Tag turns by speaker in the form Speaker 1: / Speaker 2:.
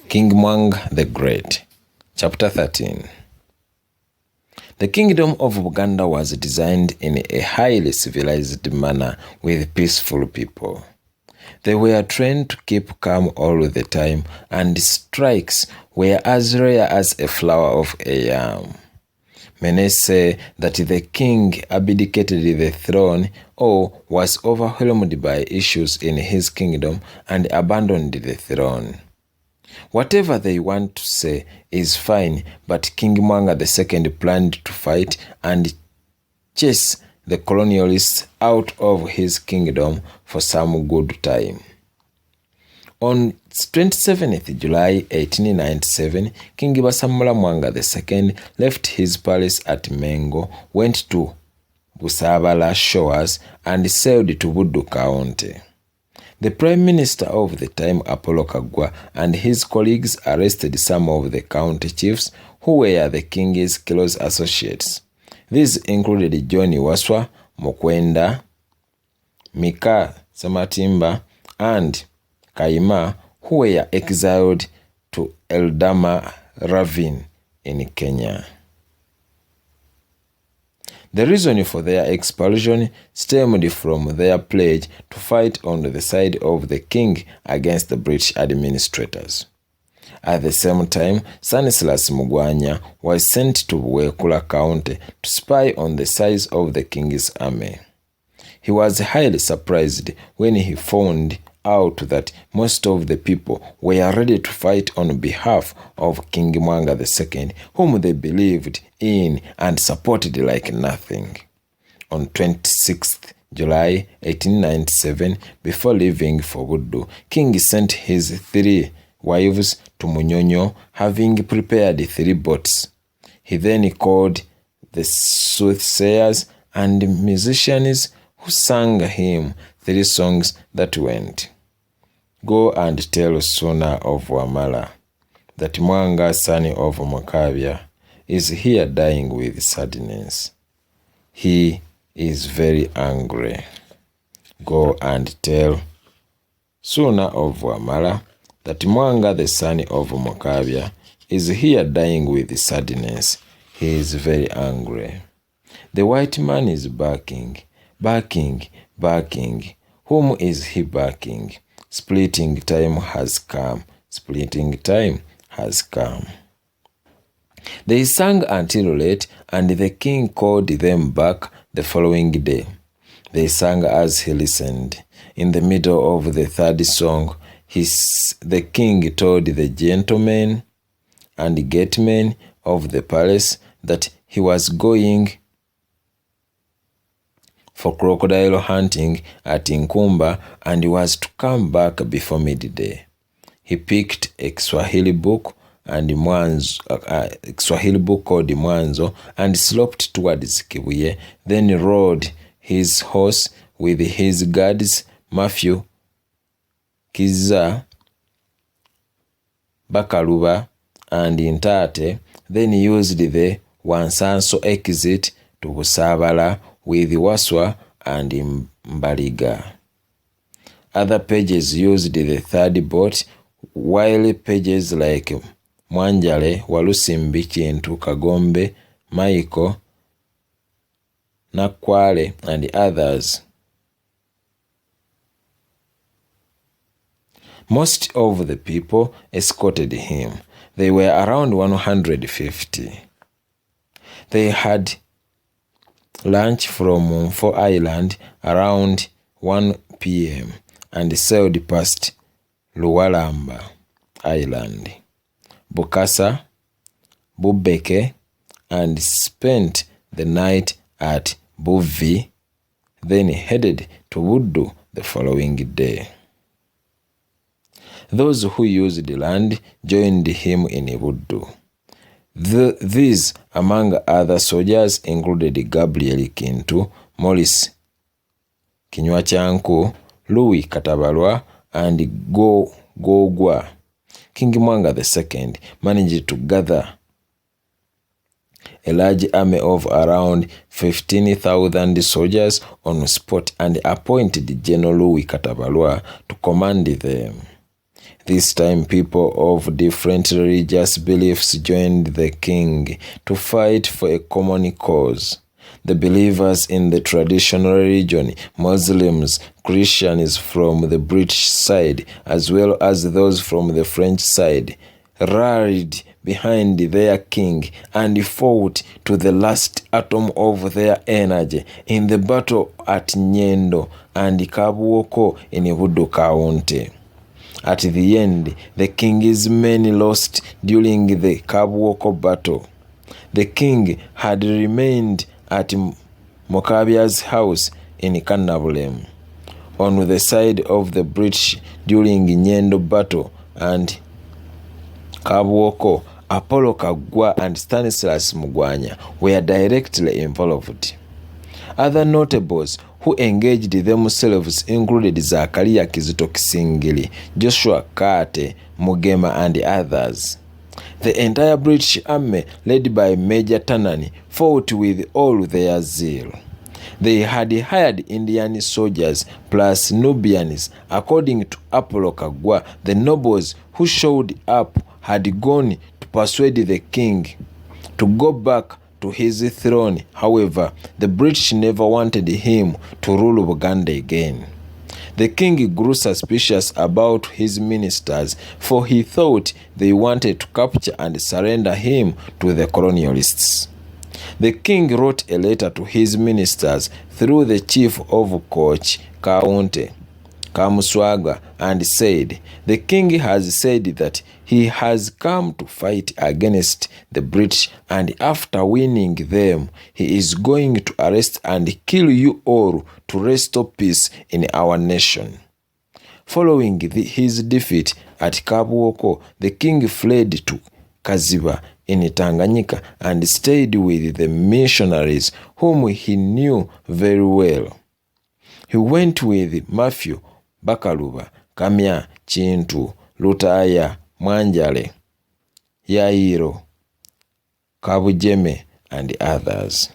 Speaker 1: King Mwanga the Great. Chapter 13. The kingdom of Buganda was designed in a highly civilized manner with peaceful people. They were trained to keep calm all the time, and strikes were as rare as a flower of a yam. Many say that the king abdicated the throne or was overwhelmed by issues in his kingdom and abandoned the throne. Whatever they want to say is fine, but King Mwanga II planned to fight and chase the colonialists out of his kingdom for some good time. On 27th July 1897, King Mwanga II left his palace at Mengo, went to Busabala Shores, and sailed to Buddu County. The Prime Minister of the time, Apollo Kagwa, and his colleagues arrested some of the county chiefs who were the king's close associates. These included John Waswa, Mukwenda, Mika Samatimba, and Kaima, who were exiled to Eldama Ravine in Kenya. The reason for their expulsion stemmed from their pledge to fight on the side of the king against the British administrators. At the same time, Stanislas Mugwanya was sent to Wekula County to spy on the size of the king's army. He was highly surprised when he found out that most of the people were ready to fight on behalf of King Mwanga II, whom they believed in and supported like nothing. On 26th July 1897, before leaving for Buddu, King sent his 3 wives to Munyonyo, having prepared 3 boats. He then called the soothsayers and musicians who sang him 3 songs that went: "Go and tell Suna of Wamala that Mwanga, son of Makabia, is here dying with sadness. He is very angry. Go and tell Suna of Wamala that Mwanga, the son of Makabia, is here dying with sadness. He is very angry. The white man is barking, barking, barking. Whom is he barking? Splitting time has come. Splitting time has come." They sang until late, and the king called them back the following day. They sang as he listened. In the middle of the 3rd song, the king told the gentlemen and gatemen of the palace that he was going for crocodile hunting at Nkumba and was to come back before midday. He picked a Swahili book called Mwanzo and sloped towards Kibuye, then rode his horse with his guards Matthew, Kiza, Bakaluba, and Intate, then used the Wansanso exit to Busabala with Waswa and Mbaliga. Other pages used the 3rd boat, while pages like Mwanjale, Walusimbi, Kintu, Kagombe, Maiko, Nakwale, and others. Most of the people escorted him. They were around 150. They had lunch from Mumfo Island around 1 p.m. and sailed past Luwalamba Island, Bukasa, Bubeke, and spent the night at Buvi, then headed to Buddu the following day. Those who used the land joined him in Buddu. These, among other soldiers, included Gabriel Kintu, Morris Kinywachanku, Louis Katabalwa, and Gogwa. King Mwanga II managed to gather a large army of around 15,000 soldiers on spot and appointed General Louis Katabalwa to command them. This time, people of different religious beliefs joined the king to fight for a common cause. The believers in the traditional religion, Muslims, Christians from the British side, as well as those from the French side, rallied behind their king and fought to the last atom of their energy in the battle at Nyendo and Cabuoko in Buddu County. At the end, the king's men lost during the Cabuoko battle. The king had remained at Mokabia's house in Kannabulem on the side of the British during Nyendo battle and Cabuoko. Apollo Kagwa and Stanislas Mugwanya were directly involved. Other notables who engaged themselves included Zakaria Kizito Kisingili, Joshua Kate, Mugema and others. The entire British army, led by Major Tanani, fought with all their zeal. They had hired Indian soldiers plus Nubians. According to Apollo Kagwa, the nobles who showed up had gone to persuade the king to go back to his throne. However, the British never wanted him to rule Buganda again. The king grew suspicious about his ministers, for he thought they wanted to capture and surrender him to the colonialists. The king wrote a letter to his ministers through the chief of Koch County, Kamuswaga, and said, "The king has said that he has come to fight against the British, and after winning them, he is going to arrest and kill you all to restore peace in our nation." Following his defeat at Cabuoko, the king fled to Kaziba in Tanganyika and stayed with the missionaries whom he knew very well. He went with Matthew, Bakaluba, Kamya, Chintu, Lutaya, Mwanjale, Yairo, Kabujeme, and others.